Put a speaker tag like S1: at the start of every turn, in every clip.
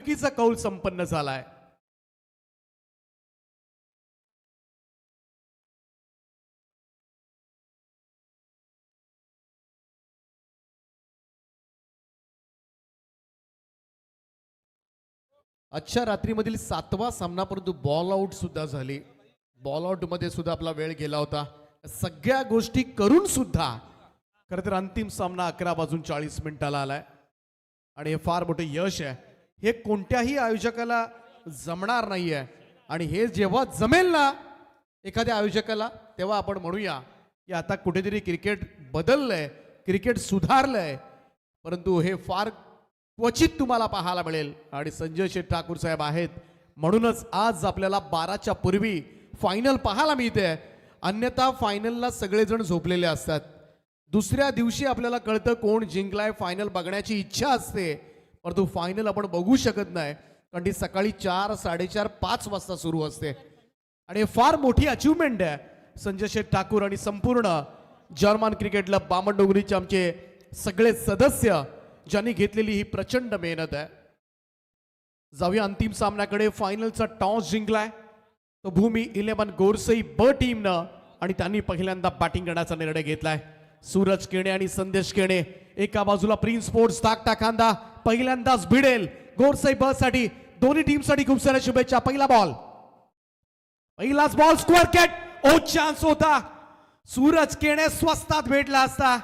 S1: चुकीचा कौल संपन्न झालाय. आजच्या रात्रीमधील 7वा सामना, परंतु बॉल आउट सुद्धा झाली. बॉल आउट मध्ये सुद्धा आपला वेळ गेला होता. सगळ्या गोष्टी करून सुद्धा खरं तर अंतिम सामना 11:40 आलाय आणि हे फार मोठे यश आहे. हे कोणत्याही आयोजकाला जमणार नाहीये आणि हे जेव्हा जमेल ना एखाद्या आयोजकाला, तेव्हा आपण म्हणूया की आता कुठेतरी क्रिकेट बदललंय, क्रिकेट सुधारलंय. परंतु हे फार क्वचित तुम्हाला पाहायला मिळेल आणि संजय शेठ ठाकूर साहेब आहेत म्हणूनच आज आपल्याला 12च्या पूर्वी फायनल पाहायला मिळते. अन्यथा फायनलला सगळेजण झोपलेले असतात. दुसऱ्या दिवशी आपल्याला कळतं कोण जिंकलाय. फायनल बघण्याची इच्छा असते, परंतु फायनल आपण बघू शकत नाही कारण ती सकाळी 4, 4:30, 5 वाजता सुरू असते. आणि फार मोठी अचिव्हमेंट आहे संजय शेठ ठाकूर आणि संपूर्ण जर्मन क्रिकेट क्लब बामणडोंगरीचे आमचे सगळे सदस्य ज्यांनी घेतलेली ही प्रचंड मेहनत आहे. जाऊया अंतिम सामन्याकडे. फायनलचा टॉस जिंकलाय तो भूमी 11 गोरसई ब टीमनं आणि त्यांनी पहिल्यांदा बॅटिंग करण्याचा निर्णय घेतलाय. सूरज केणे आणि संदेश केणे एका बाजूला. प्रिन्स स्पोर्ट्स धाकटा कांदा पहिल्यांदाच भिडेल गोरसई ब साठी. दोन्ही टीम साठी खूप साऱ्या शुभेच्छा. पहिलाच बॉल स्क्वेअर कॅट. ओ चान्स होता. सूरज केणे स्वस्तात भेटला असता.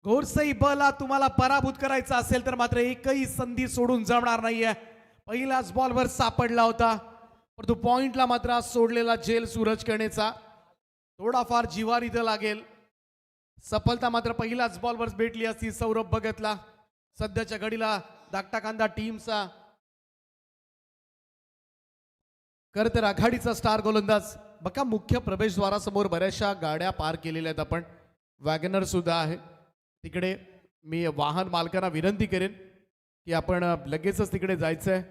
S1: गोरसई बला तुम्हाला पराभूत करायचा असेल तर मात्र एकही संधी सोडून जमणार नाहीये. पहिलाच बॉलवर सापडला होता, परंतु पॉइंटला मात्र सोडलेला जेल सूरज केणेचा. थोडाफार जिवार इथं लागेल. सफलता मात्र पहिलाच बॉलवर भेटली असती सौरभ भगतला. सध्याच्या घडीला धाकटा कांदा टीमचा खरं तर आघाडीचा स्टार गोलंदाज. बघा मुख्य प्रवेशद्वारासमोर बऱ्याचशा गाड्या पार केलेल्या आहेत आपण. वॅगनर सुद्धा आहे तिकडे. मी वाहन मालकांना विनंती करेन की आपण लगेचच तिकडे जायचंय.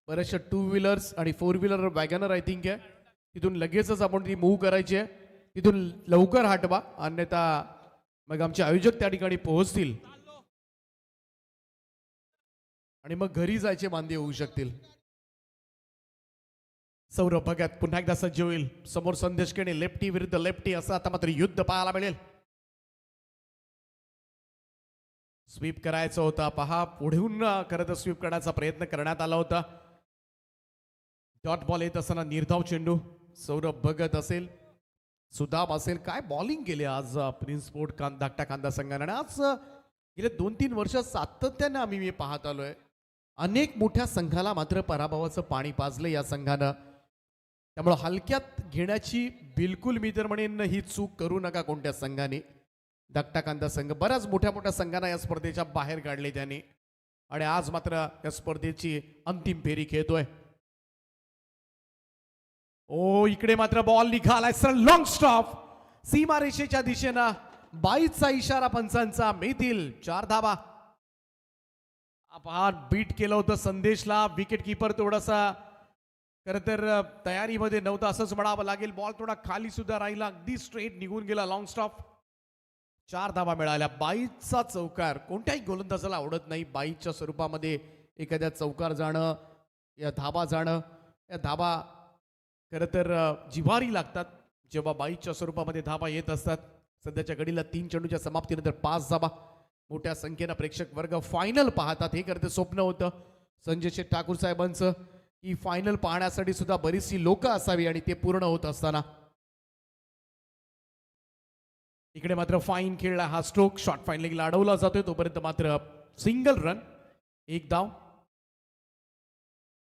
S1: बऱ्याचशा 2 व्हीलर्स आणि 4 व्हीलर वॅगनर आय थिंक आहे, तिथून लगेचच आपण ती मूव्ह करायची आहे. तिथून लवकर हटवा, अन्यथा मग आमचे आयोजक त्या ठिकाणी पोहोचतील आणि मग घरी जायचे वांदे होऊ शकतील. सौरभ भगत पुन्हा एकदा सज्ज होईल. समोर संदेश केणे लेफ्टी विरुद्ध लेफ्टी असं आता मात्र युद्ध पाहायला मिळेल. स्वीप करायचं होता पहा. पुढून खरं तर स्वीप करण्याचा प्रयत्न करण्यात आला होता. डॉट बॉल येत असताना निर्धाव चेंडू. सौरभ भगत असेल, सुदाम असेल, काय बॉलिंग केली आज प्रिन्स स्पोर्ट धाकटा कांदा संघाने. आणि आज गेले 2-3 वर्ष सातत्याने मी पाहत आलोय अनेक मोठ्या संघाला मात्र पराभवाचं पाणी पाजलं या संघानं. त्यामुळे हलक्यात घेण्याची बिलकुल मी तर म्हणेन ही चूक करू नका कोणत्या संघाने. धाकटा कांदा संघ बऱ्याच मोठ्या संघांना या स्पर्धेच्या बाहेर काढले त्यांनी आणि आज मात्र या स्पर्धेची अंतिम फेरी खेळतोय. ओ इकडे मात्र बॉल निघालाय सर. लॉंग स्टॉप सीमारेषेच्या दिशेनं. 22चा इशारा पंचांचा. मिळतील 4 धावा. अपहार बीट केलं होतं संदेशला. विकेट किपर थोडासा खरं तर तयारीमध्ये नव्हता असंच म्हणावं लागेल. बॉल थोडा खाली सुद्धा राहिला, अगदी स्ट्रेट निघून गेला. Long stop. 4 धावा मिळाल्या. 22चा चौकार कोणत्याही गोलंदाजाला आवडत नाही. 22च्या स्वरूपामध्ये एखाद्या चौकार जाणं, या धावा जाणं, या धावा खरं तर जिव्हारी लागतात जेव्हा 22च्या स्वरूपामध्ये धावा येत असतात. सध्याच्या घडीला 3 चेंडूच्या समाप्तीनंतर 5 धावा. मोठ्या संख्येनं प्रेक्षक वर्ग फायनल पाहतात. हे खरं तर स्वप्न होतं संजय शेठ ठाकूर साहेबांचं की फायनल पाहण्यासाठी सुद्धा बरीचशी लोक असावी आणि ते पूर्ण होत असताना इकडे मात्र फाईन खेळला हा स्ट्रोक. शॉर्ट फाईन लेगला अडवला जातोय. तोपर्यंत मात्र सिंगल रन, 1 धाव.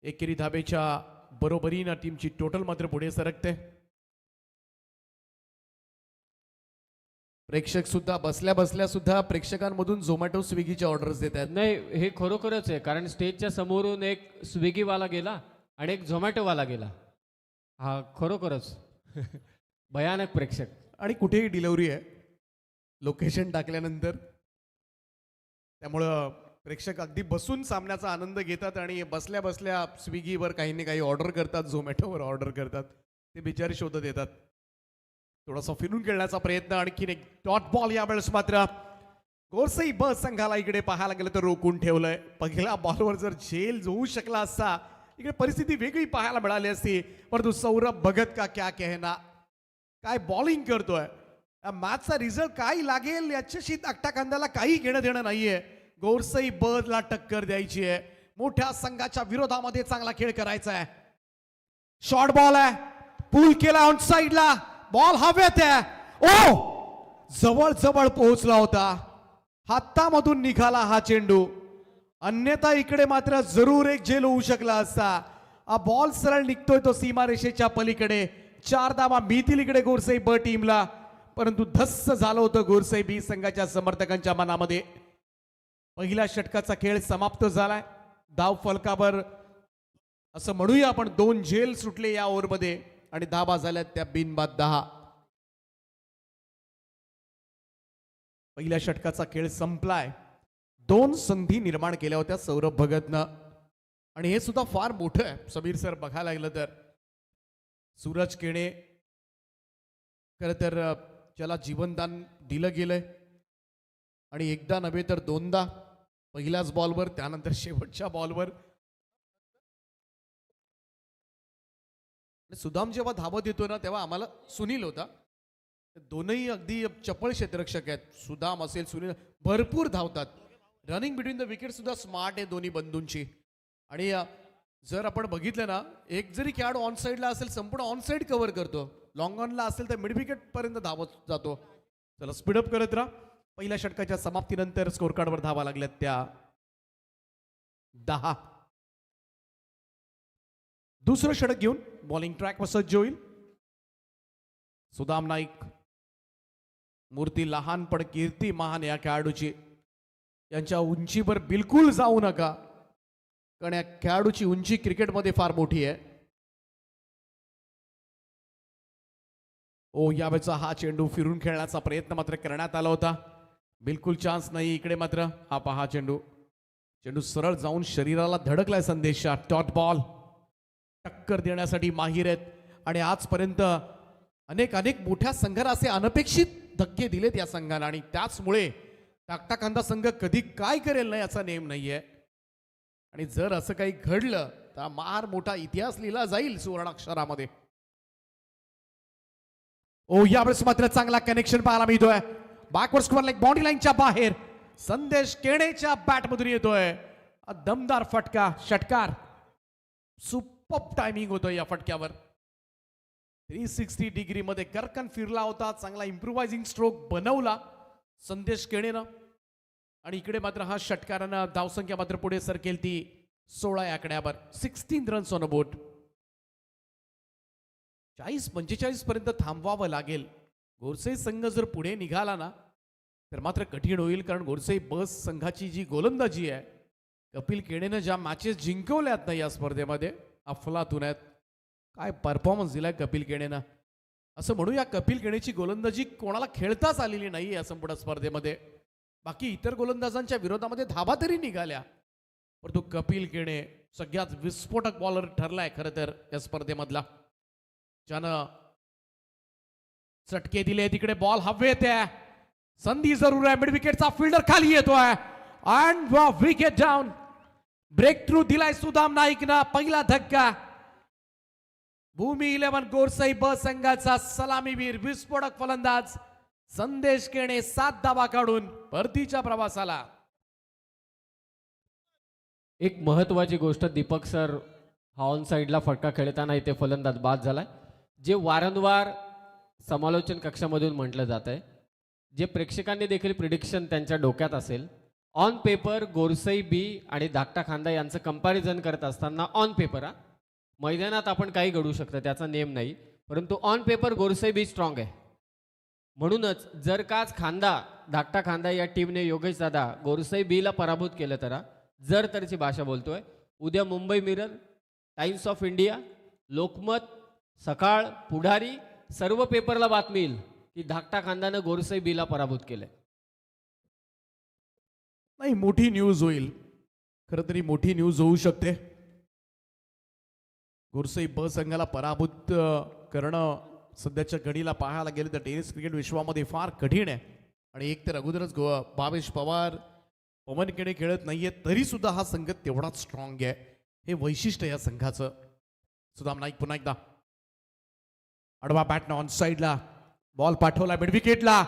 S1: एकेरी धाबेच्या बरोबरीनं टीमची टोटल मात्र पुढे सरकते. प्रेक्षक सुद्धा बसल्या सुद्धा प्रेक्षकांमधून झोमॅटो स्विगीच्या ऑर्डर्स देत आहेत.
S2: नाही, हे खरोखरच आहे, कारण स्टेजच्या समोरून एक स्विगीवाला गेला आणि एक झोमॅटोवाला गेला. हा खरोखरच भयानक प्रेक्षक.
S1: आणि कुठेही डिलिव्हरी आहे लोकेशन टाकल्यानंतर. त्यामुळं प्रेक्षक अगदी बसून सामन्याचा आनंद घेतात आणि बसल्या स्विगीवर काही ना काही ऑर्डर करतात, झोमॅटोवर ऑर्डर करतात. ते बिचारे शोधत येतात. थोडासा फिरून खेळण्याचा प्रयत्न. आणखीन एक डॉट बॉल यावेळेस मात्र गोरसई ब संघाला इकडे पाहायला गेलं तर रोखून ठेवलंय. पहिल्या बॉलवर जर झेल होऊ शकला असता इकडे परिस्थिती वेगळी पाहायला मिळाली असती. परंतु सौरभ भगत का क्या कहना, काय बॉलिंग करतोय. या मॅचचा रिझल्ट काय लागेल याच्याशी धाकटा कांद्याला काही घेणं देणं नाहीये. गोरसई बला टक्कर द्यायची आहे. मोठ्या संघाच्या विरोधामध्ये चांगला खेळ करायचा आहे. शॉर्ट बॉल आहे, पूल केला ऑन साइडला, बॉल हवेत आहे. ओ, जवळ जवळ पोहोचला होता, हातामधून निघाला हा चेंडू. अन्यथा इकडे मात्र जरूर एक झेल होऊ शकला असता. हा बॉल सरळ निघतोय तो सीमारेषेच्या पलीकडे. 4 धावा मिळतील इकडे गोरसई ब टीमला. परंतु धस्स झालं होतं गोरसई बी संघाच्या समर्थकांच्या मनामध्ये. पहिल्या षटकाचा खेळ समाप्त झालाय. धाव फलकावर असं म्हणूया आपण 2 झेल सुटले या ओव्हरमध्ये आणि धावा झाल्यात त्या बिनबाद 10. पहिल्या षटकाचा खेळ संपलाय. 2 संधी निर्माण केल्या होत्या सौरभ भगतनं आणि हे सुद्धा फार मोठं आहे समीर सर बघायला लागलं तर. सूरज केणे खरं तर ज्याला जीवनदान दिलं गेलंय आणि एकदा नव्हे तर 2दा, पहिल्याच बॉलवर त्यानंतर शेवटच्या बॉलवर. सुदाम जेव्हा धावत येतो ना तेव्हा आम्हाला सुनील होता. दोनही अगदी चपळ क्षेत्ररक्षक आहेत. सुदाम असेल सुनील भरपूर धावतात. रनिंग बिटवीन द विकेट सुद्धा स्मार्ट आहे दोन्ही बंधूंची. आणि जर आपण बघितलं ना एक जरी खेळाडू ऑन साईडला असेल संपूर्ण ऑन साईड कव्हर करतो. लॉंग ऑनला असेल तर मिड विकेट पर्यंत धावत जातो. चला स्पीडअप करत राहा. पहिल्या षटकाच्या समाप्तीनंतर स्कोर कार्डवर धावा लागल्यात त्या 10. दुसरं षटक घेऊन बॉलिंग ट्रॅकवर सज्ज होईल सुदाम नाईक. मूर्ती लहान पण कीर्ती महान या खेळाडूची. यांच्या उंचीवर बिलकुल जाऊ नका कारण या खेळाडूची उंची क्रिकेटमध्ये फार मोठी आहे. ओ, यावेळेचा हा चेंडू फिरून खेळण्याचा प्रयत्न मात्र करण्यात आला होता. बिलकुल चान्स नाही इकडे मात्र. हा पहा चेंडू, चेंडू सरळ जाऊन शरीराला धडकलाय संदेशा. डॉट बॉल टक्कर देण्यासाठी माहीर आहेत आणि आजपर्यंत अनेक मोठ्या संघाला असे अनपेक्षित धक्के दिलेत या संघाला आणि त्याचमुळे टाकटा कांदा संघ कधी काय करेल ना याचा नेम नाहीये. आणि जर असं काही घडलं तर मार मोठा इतिहास लिहिला जाईल सुवर्णाक्षरामध्ये. ओ, यावेळेस मात्र चांगला कनेक्शन पाहायला मिळतोय. बॅकवर्ड स्क्वेअर लेग बाउंड्री लाईनच्या बाहेर संदेश केणेच्या बॅटमधून येतोय दमदार फटका. षटकार सुपर टायमिंग होतोय या फटक्यावर. 360 डिग्री मध्ये करकन फिरला होता. चांगला इम्प्रुव्हायझिंग स्ट्रोक बनवला संदेश केणेनं आणि इकडे मात्र हा षटकारानं धावसंख्या मात्र पुढे सरकेल ती 16 या आकड्यावर. 16 रन्स ऑन अ बोट. 40-45 पर्यंत थांबवावं लागेल. गोरसई संघ जर पुढे निघाला ना तर मात्र कठीण होईल कारण गोरसई बस संघाची जी गोलंदाजी आहे, कपिल केणेनं ज्या मॅचेस जिंकवल्यात ना या स्पर्धेमध्ये अफलातून आहेत. काय परफॉर्मन्स दिलाय कपिल केणेनं. असं म्हणूया कपिल केणेची गोलंदाजी कोणाला खेळताच आलेली नाही या संपूर्ण स्पर्धेमध्ये. बाकी इतर गोलंदाजांच्या विरोधामध्ये धावा तरी निघाल्या परंतु कपिल केणे सगळ्यात विस्फोटक बॉलर ठरलाय खरं तर या स्पर्धेमधला. ज्यानं चटके दिले. तिकडे बॉल हवेत आहे. संधी जरूर आहे. मिड विकेटचा फिल्डर खाली येतोय and wicket down. Breakthrough दिलाय सुदाम नाईकना. पहिला धक्का. भूमी 11 गोरसई ब संघाचा सलामीवीर विस्फोटक फलंदाज संदेश केणे 7 धावा काढून परतीच्या प्रवासाला.
S2: एक महत्वाची गोष्ट, दीपक सर हा ऑन साईडला फटका खेळताना इथे फलंदाज बाद झालाय. जे वारंवार समालोचन कक्षामधून म्हटलं जात आहे, जे प्रेक्षकांनी देखील प्रिडिक्शन त्यांच्या डोक्यात असेल, ऑन पेपर गोरसई बी आणि धाकटा खांदा यांचं कंपॅरिझन करत असताना ऑन पेपर मैदानात आपण काही घडू शकतं त्याचा नेम नाही, परंतु ऑन पेपर गोरसई बी स्ट्रॉंग आहे. म्हणूनच जर काच खांदा धाकटा खांदा या टीमने योगेश दादा गोरसई बीला पराभूत केलं तर जर तरची भाषा बोलतोय, उद्या Mumbai mirror, times of India, Lokmat, सकाळ, पुढारी सर्व पेपरला बातमी येईल की धाकटा खांदानं गोरसई बीला पराभूत केलंय.
S1: नाही, मोठी न्यूज होईल. खरं तरी मोठी न्यूज होऊ शकते. गोरसई ब संघाला पराभूत करणं सध्याच्या घडीला पाहायला गेलं तर टेनिस क्रिकेट विश्वामध्ये फार कठीण आहे. आणि एक तर अगोदरच भावेश पवार पवन केडे खेळत नाहीये तरी सुद्धा हा संघ तेवढाच स्ट्रॉंग आहे. हे वैशिष्ट्य या संघाचं. सुदाम नाईक पुन्हा एकदा आडवा बॅटनं ऑन साईडला बॉल पाठवला मिड विकेटला.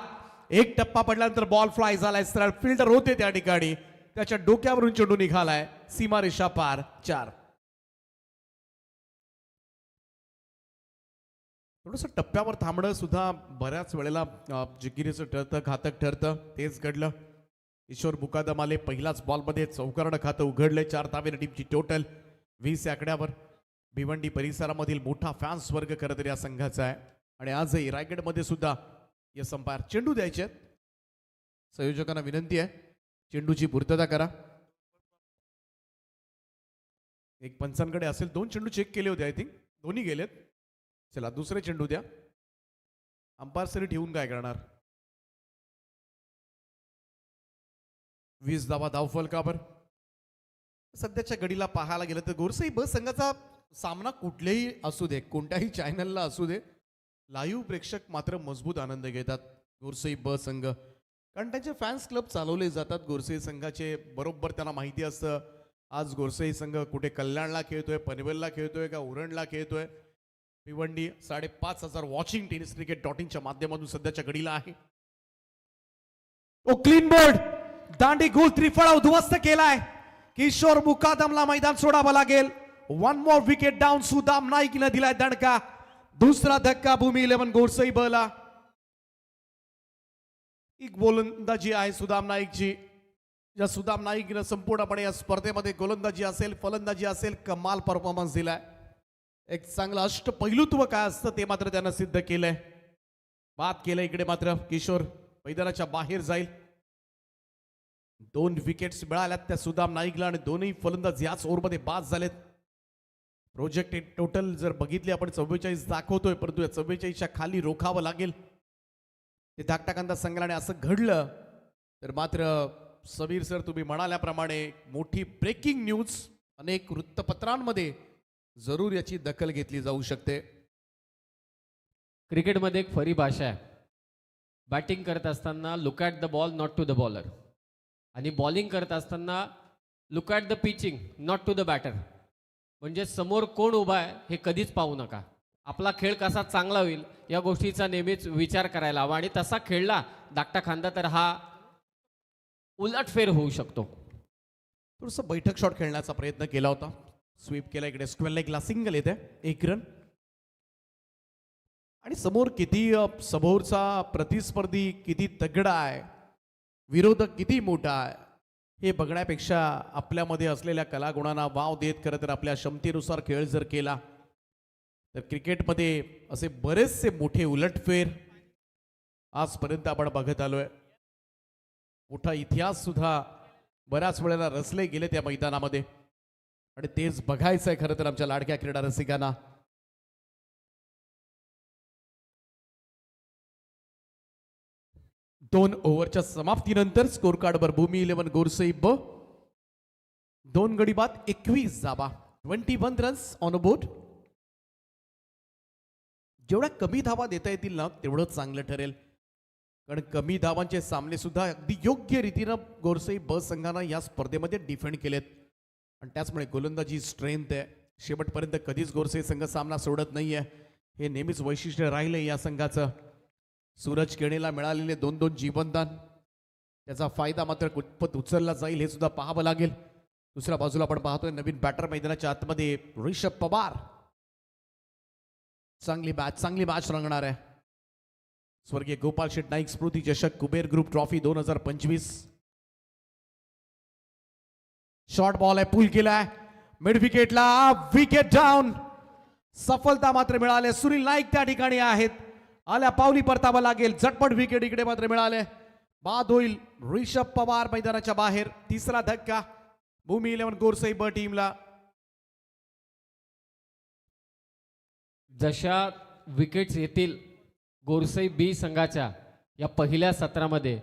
S1: एक टप्पा पडल्यानंतर बॉल फ्लाय झालाय. सरळ फिल्डर होते त्या ठिकाणी, त्याच्या डोक्यावरून चेंडू निघालाय सीमारेषा पार. 4. थोडंसं टप्प्यावर थांबणं सुद्धा बऱ्याच वेळेला जिकिरीचं ठरतं, घातक ठरतं. तेच घडलं. ईश्वर मुकादम आले. पहिल्याच बॉलमध्ये चौकारणं खातं उघडले. 4 धावेनं टीमची टोटल 20 आकड्यावर. भिवंडी परिसरामधील मोठा फॅन्स वर्ग खरं तर या संघाचा आहे. आणि आजही रायगडमध्ये सुद्धा या संपायर चेंडू द्यायचे आहेत. संयोजकांना विनंती आहे चेंडूची पूर्तता करा. एक पंचांकडे असेल 2 चेंडू चेक केले होते. आय थिंक दोन्ही गेलेत. चला दुसरे चेंडू द्या. अंपायर सरी ठेवून काय करणार. 20 धावा धावफलकावर. सध्याच्या घडीला पाहायला गेलं तर गोरसई ब संघाचा सामना कुठलेही असू दे, कोणत्याही चॅनलला असू दे, लाईव्ह प्रेक्षक मात्र मजबूत आनंद घेतात गोरसई ब संघ. कारण त्यांचे फॅन्स क्लब चालवले जातात गोरसई संघाचे. बरोबर त्यांना माहिती असतं आज गोरसई संघ कुठे कल्याणला खेळतोय, पनवेलला खेळतोय का उरणला खेळतोय. Bhiwandi 5,500 watching tennis cricket .in माध्यमातून सध्याच्या घडीला आहे. ओ क्लीन बोर्ड, दांडी गोल त्रिफळा उद्ध्वस्त केलाय. किशोर मुकादमला मैदान सोडावं लागेल. 1 मोर विकेट डाऊन. सुदाम नाईकनं दिलाय दणका. दुसरा धक्का भूमी 11 गोरसई बला. एक गोलंदाजी आहे सुदाम नाईकची. या सुदाम नाईकनं संपूर्णपणे या स्पर्धेमध्ये गोलंदाजी असेल फलंदाजी असेल कमाल परफॉर्मन्स दिलाय. एक चांगलं अष्टपैलुत्व काय असतं ते मात्र त्यानं सिद्ध केलंय. बाद केलं. इकडे मात्र किशोर मैदानाच्या बाहेर जाईल. 2 विकेट्स मिळाल्यात त्या सुदाम नाईकला आणि दोन्ही फलंदाज याच ओव्हरमध्ये बाद झालेत. प्रोजेक्टेड टोटल जर बघितले आपण 44 दाखवतोय, परंतु या 44च्या खाली रोखावं लागेल. ते धाकटाकांदा संघाने असं घडलं तर मात्र समीर सर तुम्ही म्हणाल्याप्रमाणे मोठी ब्रेकिंग न्यूज अनेक वृत्तपत्रांमध्ये जरूर याची दखल घेतली जाऊ शकते.
S2: क्रिकेटमध्ये एक फरी भाषा आहे. बॅटिंग करत असताना look at the ball not to the bowler, आणि बॉलिंग करत असताना look at the pitching not to the batter. म्हणजे समोर कोण उभा आहे हे कधीच पाहू नका. आपला खेळ कसा चांगला होईल या गोष्टीचा नेहमीच विचार करायला हवा. आणि तसा खेळला धाकटा खांदा तर हा उलटफेर होऊ शकतो.
S1: थोडंसं बैठक शॉट खेळण्याचा प्रयत्न केला होता. स्वीप केला. इकडे स्क्वेअर लेगला सिंगल येते. 1 रन. आणि समोर किती समोरचा प्रतिस्पर्धी किती तगडा आहे, विरोधक किती मोठा आहे हे बघण्यापेक्षा आपल्यामध्ये असलेल्या कलागुणांना वाव देत खरं तर आपल्या क्षमतेनुसार खेळ जर केला तर क्रिकेटमध्ये असे बरेचसे मोठे उलटफेर आजपर्यंत आपण बघत आलोय. मोठा इतिहास सुद्धा बऱ्याच वेळेला रचले गेले त्या मैदानामध्ये आणि तेच बघायचं आहे खरं तर आमच्या लाडक्या क्रीडा रसिकांना. दोन ओव्हरच्या समाप्तीनंतर स्कोर कार्डवर भूमी 11 गोरसई ब 2 गडी बाद 21 धावा 21 रन्स ऑन अ बोर्ड. जेवढ्या कमी धावा देता येतील ना तेवढं चांगलं ठरेल. कारण कमी धावांचे सामने सुद्धा अगदी योग्य रीतीनं गोरसई ब संघानं या स्पर्धेमध्ये डिफेंड केलेत. आणि त्याचमुळे गोलंदाजी स्ट्रेंथ आहे. शेवटपर्यंत कधीच गोरसई संघ सामना सोडत नाहीये. हे नेहमीच वैशिष्ट्य राहिले या संघाचं. सूरज केणेला मिळालेले 2-2 जीवनदान त्याचा फायदा मात्र कुठपत उचलला जाईल हे सुद्धा पाहावं लागेल. दुसऱ्या बाजूला आपण पाहतोय नवीन बॅटर मैदानाच्या आतमध्ये ऋषभ पवार. चांगली मॅच रंगणार आहे. स्वर्गीय गोपाल शेठ नाईक स्मृती चषक Kuber group trophy 2025. Short ball आहे. पूल केलाय मिड विकेटला. Wicket down. सफलता मात्र मिळाली. सुनील नाईक त्या ठिकाणी आहेत. आल्या पावली परतावा लागेल. झटपट विकेट इकडे मात्र मिळाले. बाद होईल. ऋषभ पवार मैदानाच्या बाहेर. तिसरा धक्का भूमी 11 गोरसई ब टीमला.
S2: जशा विकेट्स येतील गोरसई बी संघाच्या या पहिल्या सत्रामध्ये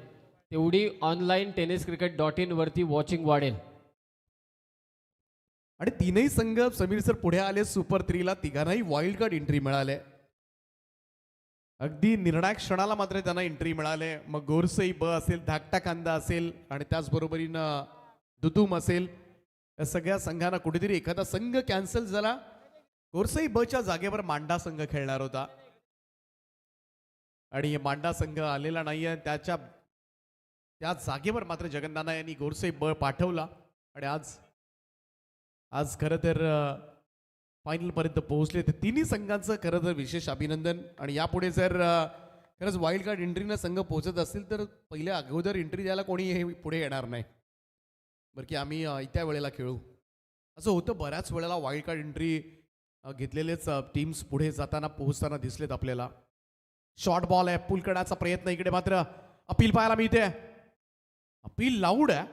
S2: तेवढी ऑनलाईन टेनिस क्रिकेट .in वरती वॉचिंग वाढेल.
S1: आणि तीनही संघ समीर सर पुढे आले सुपर 3 ला. तिघांनाही वाईल्ड कार्ड एंट्री मिळाले. अगदी निर्णायक क्षणाला मात्र त्यांना एंट्री मिळाले. मग गोरसई ब असेल, धाकटा कांदा असेल आणि त्याचबरोबरीनं दुतुम असेल, या सगळ्या संघांना कुठेतरी एखादा संघ कॅन्सल झाला. गोरसई बच्या जागेवर मांडा संघ खेळणार होता आणि हे मांडा संघ आलेला नाहीये. त्या जागेवर मात्र जगन्नाना यांनी गोरसई ब पाठवला आणि आज खरं तर फायनल पर्यंत पोहोचले. तर तिन्ही संघांचं खरं तर विशेष अभिनंदन. आणि यापुढे जर खरंच वाईल्ड कार्ड एंट्रीनं संघ पोहोचत असतील तर पहिल्या अगोदर एंट्री द्यायला कोणी हे पुढे येणार नाही, बरं की आम्ही त्या वेळेला खेळू. असं होतं बऱ्याच वेळेला. वाईल्ड कार्ड एंट्री घेतलेलेच टीम्स पुढे जाताना पोहोचताना दिसलेत आपल्याला. शॉर्ट बॉल आहे, पुल करण्याचा प्रयत्न. इकडे मात्र अपील पाहायला मिळते. अपील लाऊड आहे,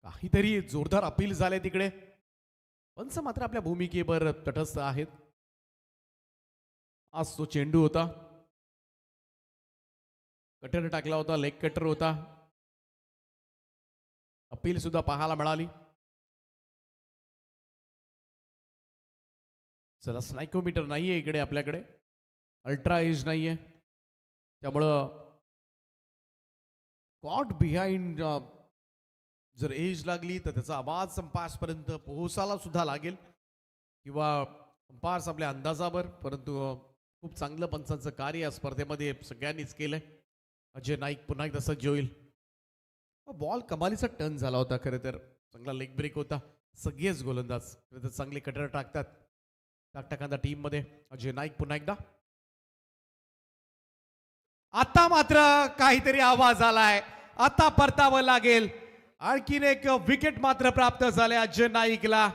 S1: काहीतरी जोरदार अपील झाले तिकडे. पंच मात्र आपल्या भूमिकेवर तटस्थ आहेत. आज तो चेंडू होता, कटर टाकला होता, लेग कटर होता. अपील सुद्धा पाहायला मिळाली. चला, स्नायकोमीटर नाहीये इकडे आपल्याकडे, अल्ट्रा एज नाहीये, त्यामुळं कॉट बिहाइंड जर एज लागली तर त्याचा आवाज अंपायर्सपर्यंत पोहोचायला सुद्धा लागेल, किंवा अंपायर्स आपल्या अंदाजावर. परंतु खूप चांगलं पंचांचं कार्य या स्पर्धेमध्ये सगळ्यांनीच केलंय. अजय नाईक पुन्हा एकदा सज्ज होईल. बॉल कमालीचा टर्न झाला होता. खरं तर चांगला लेग ब्रेक होता. सगळेच गोलंदाज खरं तर चांगले कटर टाकतात टाकटाकांदा टीम मध्ये. अजय नाईक पुन्हा एकदा. आता मात्र काहीतरी आवाज आलाय, आता परतावं लागेल. आणखीन एक विकेट मात्र प्राप्त झाले अजय नाईकला.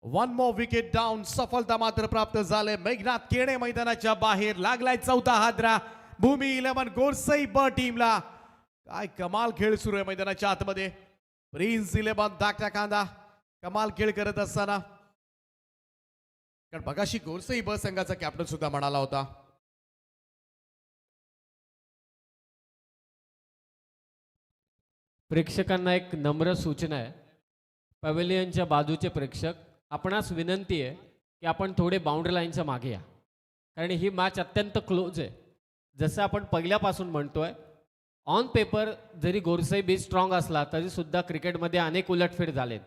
S1: One more wicket down. सफलता मात्र प्राप्त झाले. मेघनाथ केणे मैदानाच्या बाहेर. लागलाय चौथा हादरा भूमी 11 गोरसई ब टीमला. काय कमाल खेळ सुरू आहे मैदानाच्या आतमध्ये. प्रिन्स 11 धाकटा कांदा कमाल खेळ करत असताना, कारण बघाशी गोरसई ब संघाचा कॅप्टन सुद्धा म्हणाला होता,
S2: प्रेक्षकांना एक नम्र सूचना आहे. पॅव्हेलियनच्या बाजूचे प्रेक्षक, आपणास विनंती आहे की आपण थोडे बाउंड्री लाईनच्या मागे या, कारण ही मॅच अत्यंत क्लोज आहे. जसं आपण पहिल्यापासून म्हणतोय, ऑन पेपर जरी गोरसई बी स्ट्रॉंग असला तरी सुद्धा क्रिकेटमध्ये अनेक उलटफेर झालेत,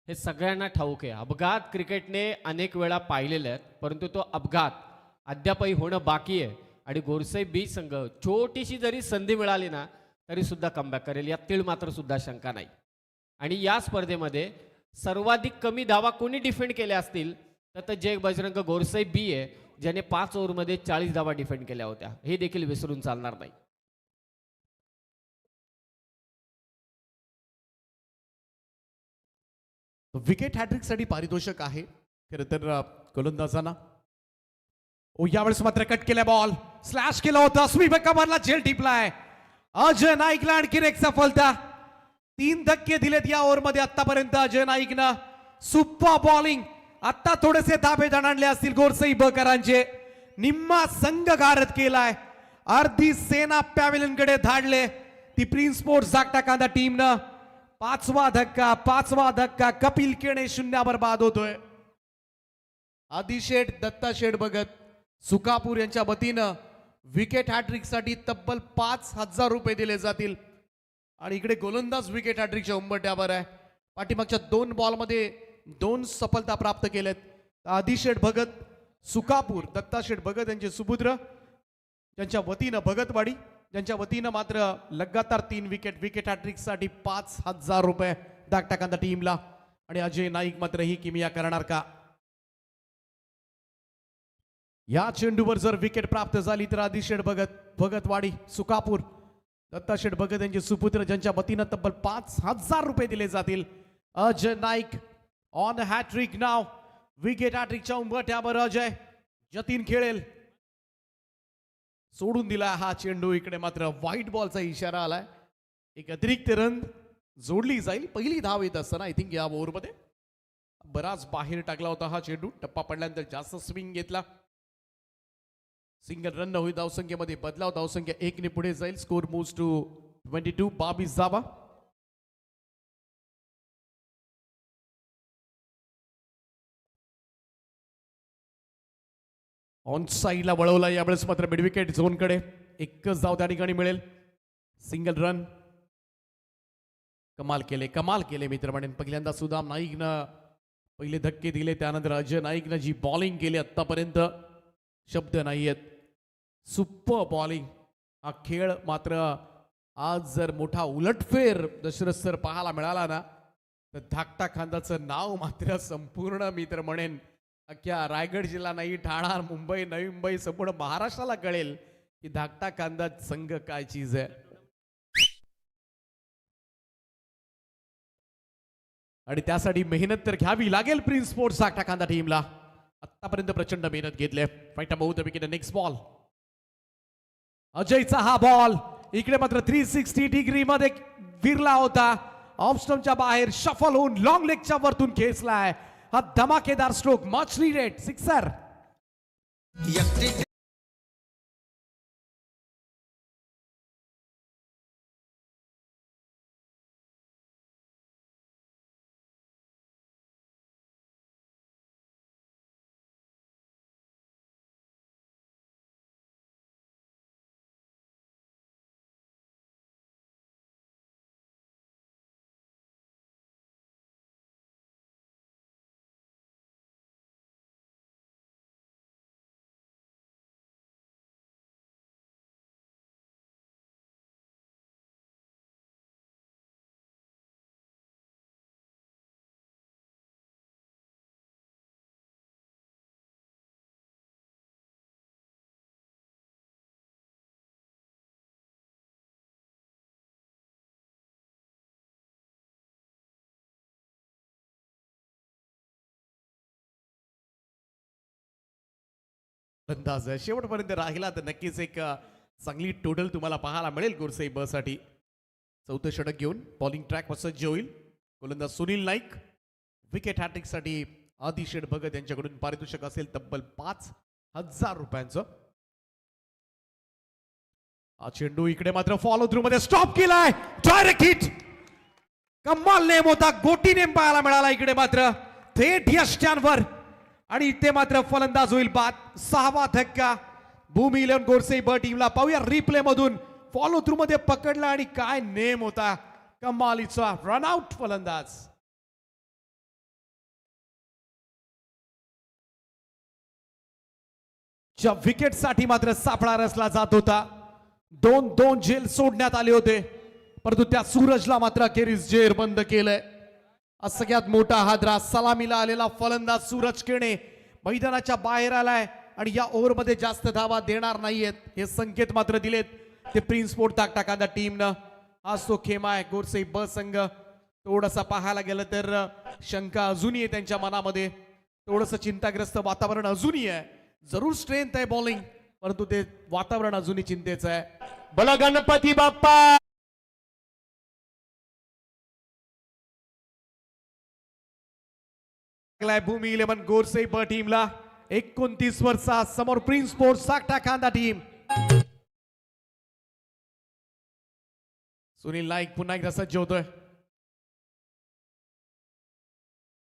S2: हे सगळ्यांना ठाऊक आहे. अपघात क्रिकेटने अनेक वेळा पाहिलेले आहेत, परंतु तो अपघात अद्यापही होणं बाकी आहे. आणि गोरसई बी संघ छोटीशी जरी संधी मिळाली ना तरी सुद्धा कमबॅक करेल, यात तीळ मात्र सुद्धा शंका नाही. आणि या स्पर्धेमध्ये सर्वाधिक कमी धावा कोणी डिफेंड केल्या असतील तर जय बजरंग गोरसई बी आहे, ज्याने 5 ओव्हरमध्ये 40 धावा डिफेंड केल्या होत्या. हे देखील विसरून चालणार नाही.
S1: विकेट हॅट्रिक साठी पारितोषिक आहे खरं तर गोलंदाजांना. ओ, यावेळेस मात्र कट केला बॉल, स्लॅश केला होता, स्वीप कव्हरला झेल टिपलाय. अजय नाईकला आणखीन एक सफलता. 3 धक्के दिलेत या ओव्हरमध्ये आतापर्यंत अजय नाईकनं. Super bowling. आता थोडेसे धाबे आणले असतील गोरसई बकरांचे. निम्मा संघ गारद केलाय. अर्धी सेना पॅव्हेलियनकडे धाडले ती प्रिन्स स्पोर्ट्स धाकटा कांदा टीमनं. 5वा धक्का कपिल केणे 0 बाद होतोय. आदिशेठ दत्ताशेठ भगत सुकापूर यांच्या वतीनं विकेट हॅट्रिक साठी तब्बल 5,000 रुपये दिले जातील. आणि इकडे गोलंदाज विकेट हॅट्रिकच्या उंबरठ्यावर आहे. पाठीमागच्या 2 बॉलमध्ये 2 सफलता प्राप्त केल्यात. आदिशेठ भगत सुकापूर, दत्ताशेठ भगत यांचे सुपुत्र, ज्यांच्या वतीनं भगतवाडी, ज्यांच्या वतीनं मात्र लगातार 3 विकेट हॅट्रिक साठी 5,000 रुपये धाकटा कांदा टीमला. आणि अजय नाईक मात्र ही किमया करणार का? या चेंडूवर जर विकेट प्राप्त झाली तर आदिशेठ भगत, भगतवाडी, सुकापूर, दत्ताशेठ भगत यांचे सुपुत्र, ज्यांच्या वतीनं तब्बल 5,000 रुपये दिले जातील. अजय नाईक ऑन हॅट्रिक नाव. विकेट हॅट्रिकच्या उंबरठ्यावर अजय. जतीन खेळेल. सोडून दिला हा चेंडू. इकडे मात्र व्हाईट बॉलचा इशारा आलाय. एक अतिरिक्त रन जोडली जाईल. पहिली धाव येत असताना आय थिंक या ओव्हरमध्ये बराच बाहेर टाकला होता हा चेंडू. टप्पा पडल्यानंतर जास्त स्विंग घेतला. सिंगल रन होईल. धावसंख्येमध्ये बदलाव. धावसंख्या 1 ने पुढे जाईल. Score moves to 22. 22 धावा. ऑन साईडला वळवला यावेळेस मात्र मिडविकेट झोनकडे. एकच धाव त्या ठिकाणी मिळेल. Single run. कमाल केले मित्र म्हणेन. पहिल्यांदा सुदाम नाईकनं पहिले धक्के दिले, त्यानंतर अजय नाईकनं जी बॉलिंग केली आतापर्यंत शब्द नाहीयेत. Super bowling. हा खेळ मात्र आज जर मोठा उलटफेर दशरथ सर पाहायला मिळाला ना, तर धाकटा खांदाचं नाव मात्र संपूर्ण मी तर म्हणेन अख्ख्या रायगड जिल्हा नाही, ठाणा, मुंबई, नवी मुंबई, संपूर्ण महाराष्ट्राला कळेल की धाकटा कांदा संघ काय चीज आहे. आणि त्यासाठी मेहनत तर घ्यावी लागेल प्रिन्स स्पोर्ट्स धाकटा कांदा टीमला. आतापर्यंत प्रचंड मेहनत घेतली. फाईट बहुत विकेट. Next ball. अजयचा हा बॉल इकडे मात्र 360 डिग्री मध्ये विरला होता. ऑफ स्टंपच्या बाहेर शफल होऊन लॉंग लेगच्या वरतून खेचलाय. हा धमाकेदार स्ट्रोक. Much needed sixer. अंदाज आहे शेवटपर्यंत राहिला तर नक्कीच एक चांगली टोटल तुम्हाला पाहायला मिळेल गुरसई ब साठी. चौथं षटक घेऊन बॉलिंग ट्रॅक सज्ज होईल गोलंदाज सुनील नाईक. विकेट हॅट्रिक साठी आदिशेठ भगत यांच्याकडून पारितोषिक असेल तब्बल 5,000 रुपयांचं. हा चेंडू इकडे मात्र फॉलो थ्रू मध्ये स्टॉप केलाय. Direct hit. कमाल नेम होता. गोटी नेम पाहायला मिळाला इकडे मात्र थेट यष्ट्यांवर. आणि इथे मात्र फलंदाज होईल बाद. 6वा धक्का भूमी 11 गोरसे ब टीमला. पाहूया रिप्ले मधून. फॉलो थ्रू मध्ये पकडला आणि काय नेम होता. कमालीचा रनआउट फलंदाज. च्या विकेट साठी मात्र सापळा रचला जात होता. 2-2 झेल सोडण्यात आले होते, परंतु त्या सूरजला मात्र अखेरीस जेर बंद केलंय. सगळ्यात मोठा हादरा. सलामीला आलेला फलंदाज सूरज केणे मैदानाच्या बाहेर आलाय आणि या ओव्हर मध्ये जास्त धावा देणार नाहीयेत हे संकेत मात्र दिलेत ते प्रिन्स स्पोर्ट धाकटा कांदा टीमनं. आज तो खेमा आहे गोरसे ब संघ. थोडंसं पाहायला गेलं तर शंका अजूनही आहे त्यांच्या मनामध्ये. थोडंसं चिंताग्रस्त वातावरण अजूनही आहे. जरूर स्ट्रेंथ आहे बॉलिंग, परंतु ते वातावरण अजूनही चिंतेचं आहे.
S3: बोला गणपती बाप्पा.
S1: भूमी 11 गोरसे ब टीमला 29 वर्षा. समोर प्रिन्स स्पोर्ट्स धाकटा कांदा टीम. सुनील नाईक पुन्हा एकदा सज्ज होतोय.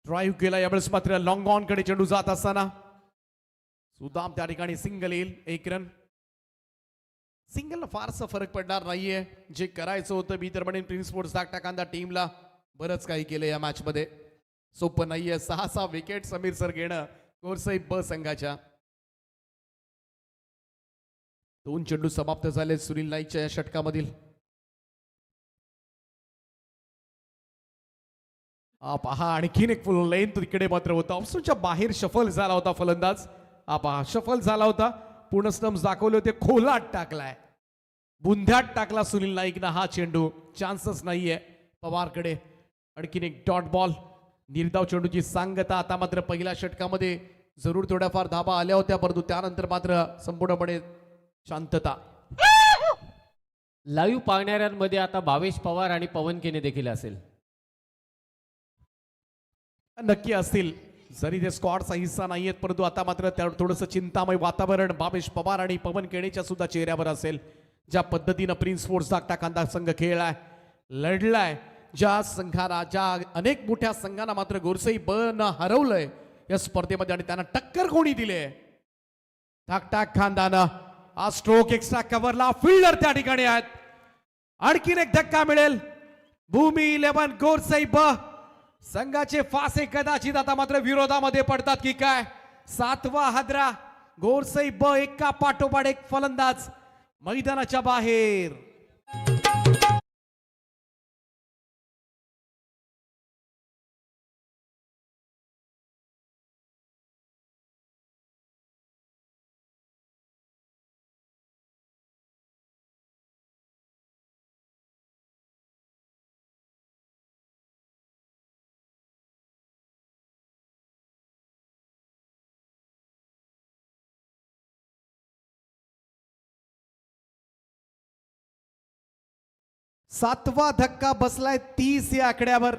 S1: ड्राईव्ह केला यावेळेस मात्र लॉंग ऑन कडे चेंडू जात असताना सुदाम त्या ठिकाणी सिंगल येईल. 1 रन. सिंगल फारसा फरक पडणार नाहीये. जे करायचं होतं मी तर म्हणेन प्रिन्स स्पोर्ट्स धाकटा कांदा टीमला बरंच काही केलं या मॅच मध्ये. सोपं नाहीये. 6 विकेट समीर सर घेणं गोरसई ब संघाच्या. 2 चेंडू समाप्त झाले सुनील नाईकच्या या षटकामधील. पहा आणखीन एक फुल लेंथ तिकडे मात्र होता. ऑप्शनच्या बाहेर शफल झाला होता फलंदाज. पहा शफल झाला होता. पूर्ण स्टम्प्स दाखवले होते. खोलात टाकलाय, बुंध्यात टाकला सुनील नाईकनं हा चेंडू. चान्सच नाहीये पवारकडे. आणखीन एक डॉट बॉल. निर्धाव चेंडूची सांगता. आता मात्र पहिल्या षटकामध्ये जरूर थोड्याफार धाबा आल्या होत्या, परंतु त्यानंतर मात्र संपूर्णपणे शांतता.
S2: लाईव्ह पाहणाऱ्यांमध्ये आता भावेश पवार आणि पवन केने देखील असेल.
S1: नक्की असतील, जरी ते स्क्वॉडचा हिस्सा नाहीयेत, परंतु आता मात्र थोडंसं चिंतामय वातावरण भावेश पवार आणि पवन केणेच्या सुद्धा चेहऱ्यावर असेल. ज्या पद्धतीनं प्रिन्स स्पोर्ट्स धाकटा कांदा संघ खेळलाय, लढलाय, ज्या संघाला, ज्या अनेक मोठ्या संघांना मात्र गोरसई ब न हरवलंय या स्पर्धेमध्ये आणि त्यांना टक्कर कोणी दिले टाक टाक खानदानं हा स्ट्रोक एक्स्ट्रा कव्हरला फिल्डर त्या ठिकाणी आहेत. आणखीन एक धक्का मिळेल. भूमी 11 गोरसई ब संघाचे फासे कदाचित आता मात्र विरोधामध्ये पडतात की काय. 7वा हादरा गोरसई ब एका पाठोपाठ एक फलंदाज मैदानाच्या बाहेर. सातवा धक्का बसलाय 30 या आकड्यावर.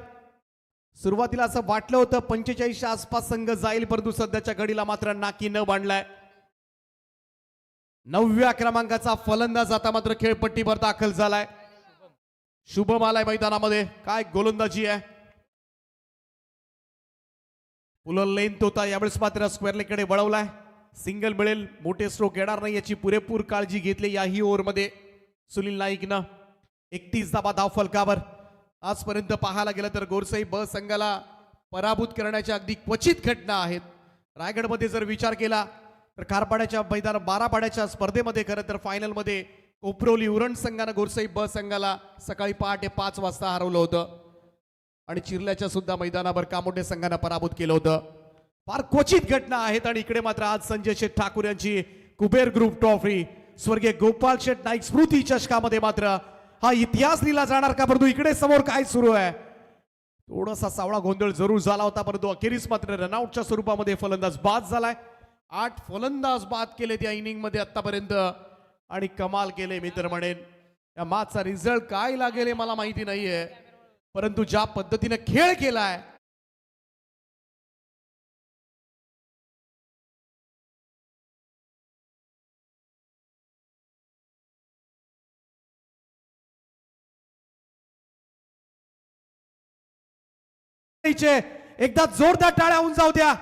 S1: सुरुवातीला असं वाटलं होतं 45च्या आसपास संघ जाईल, परंतु सध्याच्या घडीला मात्र नाकी न बांधलाय. 9व्या क्रमांकाचा फलंदाज आता मात्र खेळपट्टीवर दाखल झालाय. शुभम आलाय मैदानामध्ये. काय गोलंदाजी आहे. पुलर लेंथ होता, यावेळेस मात्र स्क्वेअर लेगकडे वळवलाय. सिंगल मिळेल, मोठे स्ट्रोक येणार नाही याची पुरेपूर काळजी घेतली याही ओव्हरमध्ये सुनील नाईकनं. 31 धावा धाव फलकावर. आजपर्यंत पाहायला गेलं तर गोरसई ब संघाला पराभूत करण्याच्या अगदी क्वचित घटना आहेत. रायगडमध्ये जर विचार केला तर खारपाड्याच्या मैदान 12 पाड्याच्या स्पर्धेमध्ये खरं तर फायनलमध्ये कोपरोली उरण संघानं गोरसई ब संघाला सकाळी पहाटे 5 वाजता हरवलं होतं. आणि चिरल्याच्या सुद्धा मैदानावर कामोठे संघानं पराभूत केलं होतं. फार क्वचित घटना आहेत. आणि इकडे मात्र आज संजय शेठ ठाकूर यांची कुबेर ग्रुप ट्रॉफी स्वर्गीय गोपाल शेठ नाईक स्मृती चषकामध्ये मात्र हा इतिहास लिहिला जाणार का. परंतु इकडे समोर काय सुरू आहे. थोडासा सावळा गोंधळ जरूर झाला होता, परंतु अखेरीस मात्र रनआउटच्या स्वरूपामध्ये फलंदाज बाद झालाय. 8 फलंदाज बाद केले त्या इनिंग मध्ये आतापर्यंत आणि कमाल केले मी तर म्हणेन. या मॅचचा रिझल्ट काय लागेल हे मला माहिती नाहीये, परंतु ज्या पद्धतीने खेळ केलाय एकदा जोरदार टाळ्या होऊन जाऊ द्या.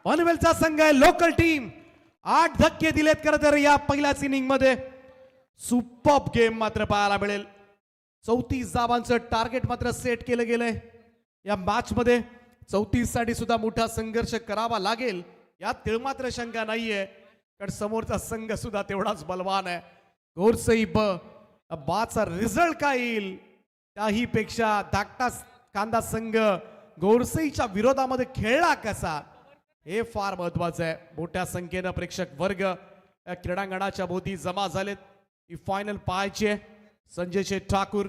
S1: पनवेलचा संघ आहे, लोकल टीम. 8 धक्के दिलेत खरं तर या पहिल्याच इनिंग मध्ये. सुपर्ब गेम मात्र पाहायला मिळेल. 34 धावांचं टार्गेट मात्र सेट केलं गेलंय या मॅच मध्ये. 34 साठी सुद्धा मोठा संघर्ष करावा लागेल यात तिळ मात्र शंका नाहीये, कारण समोरचा संघ सुद्धा तेवढाच बलवान आहे. गोरसई ब बाचा रिझल्ट काय येईल त्याही पेक्षा धाकटा कांदा संघ गोरसईच्या विरोधामध्ये खेळला कसा हे फार महत्वाचं आहे. मोठ्या संख्येनं प्रेक्षक वर्ग या क्रीडांगणाच्या भोवती जमा झालेत. ही फायनल पाहायची आहे. संजय शेठ ठाकूर,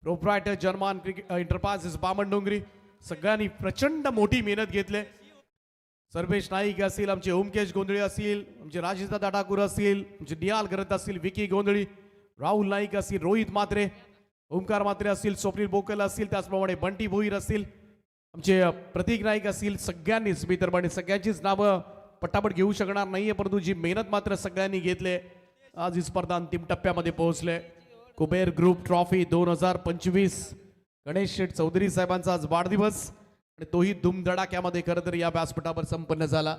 S1: प्रोप्रायटर जर्मान एंटरप्राइजेस बामणडोंगरी सगळ्यांनी प्रचंड मोठी मेहनत घेतली. सर्वेश नाईक असतील, आमचे ओमकेश गोंधळी असतील, आमचे राजेशदादा ठाकूर असतील, आमचे नियाल करत असतील, विकी गोंधळी, राहुल नाईक असतील, रोहित म्हात्रे, ओमकार म्हात्रे असतील, स्वप्नील बोकल असतील, त्याचप्रमाणे बंटी भोईर असतील, आमचे प्रतीक नाईक असतील. सगळ्यांनीच मी तर म्हणे सगळ्यांचीच नावं पटापट घेऊ शकणार नाहीये, परंतु जी मेहनत मात्र सगळ्यांनी घेतले आज ही स्पर्धा अंतिम टप्प्यामध्ये पोहोचले. कुबेर ग्रुप ट्रॉफी 2025 गणेश शेठ चौधरी साहेबांचा आज वाढदिवस आणि तोही धुमधडाक्यामध्ये खरं तर या व्यासपीठावर संपन्न झाला.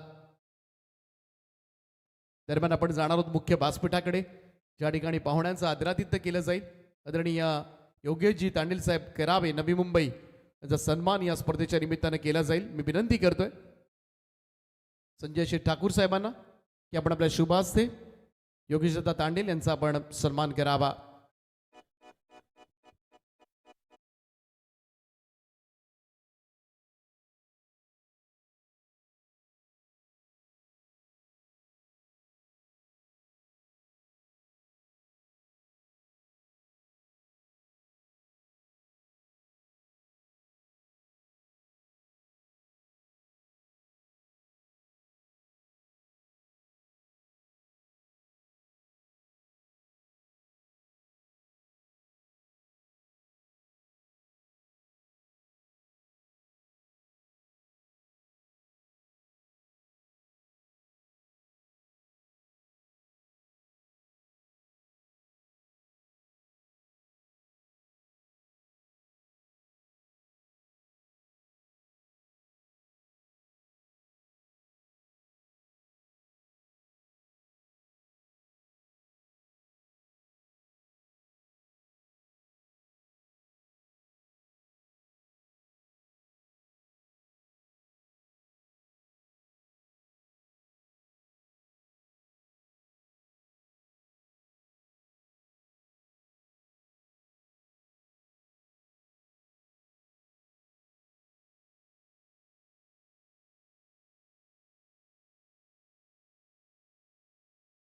S1: दरम्यान आपण जाणार आहोत मुख्य व्यासपीठाकडे, ज्या ठिकाणी पाहुण्यांचं आदरातिथ्य केलं जाईल. आदरणीय योगेशजी तांडील साहेब करावे, नवी मुंबई यांचा सन्मान या स्पर्धेच्या निमित्तानं केला जाईल. मी विनंती करतोय संजय शेठ ठाकूर साहेबांना की आपण आपल्या शुभ हस्ते योगेशदादा तांडेल यांचा आपण सन्मान करावा.